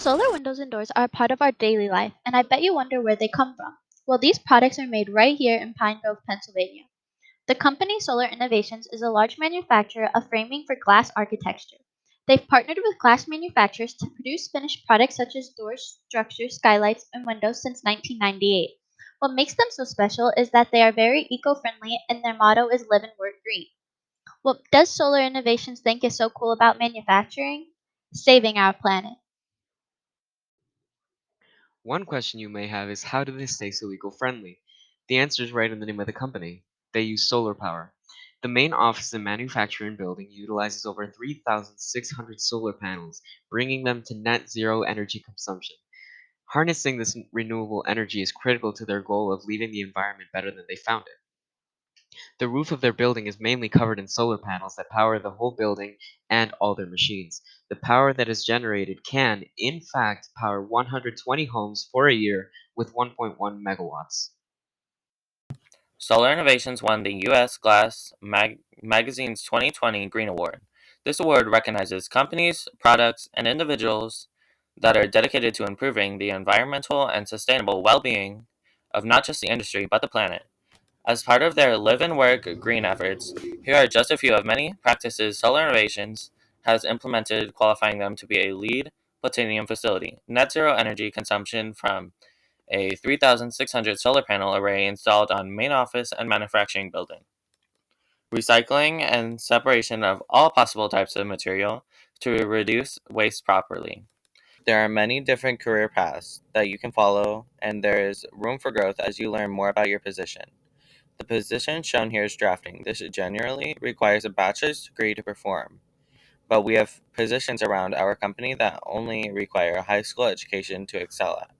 Solar windows and doors are a part of our daily life, and I bet you wonder where they come from. Well, these products are made right here in Pine Grove, Pennsylvania. The company Solar Innovations is a large manufacturer of framing for glass architecture. They've partnered with glass manufacturers to produce finished products such as doors, structures, skylights, and windows since 1998. What makes them so special is that they are very eco friendly and their motto is live and work green. What does Solar Innovations think is so cool about manufacturing? Saving our planet. One question you may have is how do they stay so eco-friendly? The answer is right in the name of the company. They use solar power. The main office and manufacturing building utilizes over 3,600 solar panels, bringing them to net zero energy consumption. Harnessing this renewable energy is critical to their goal of leaving the environment better than they found it. The roof of their building is mainly covered in solar panels that power the whole building and all their machines. The power that is generated can, in fact, power 120 homes for a year with 1.1 megawatts. Solar Innovations won the U.S. Magazine's 2020 Green Award. This award recognizes companies, products, and individuals that are dedicated to improving the environmental and sustainable well being of not just the industry but the planet. As part of their live and work green efforts, here are just a few of many practices Solar Innovations has implemented, qualifying them to be a LEED platinum facility. Net zero energy consumption from a 3,600 solar panel array installed on main office and manufacturing building. Recycling and separation of all possible types of material to reduce waste properly. There are many different career paths that you can follow, and there is room for growth as you learn more about your position. The position shown here is drafting. This generally requires a bachelor's degree to perform, but we have positions around our company that only require a high school education to excel at.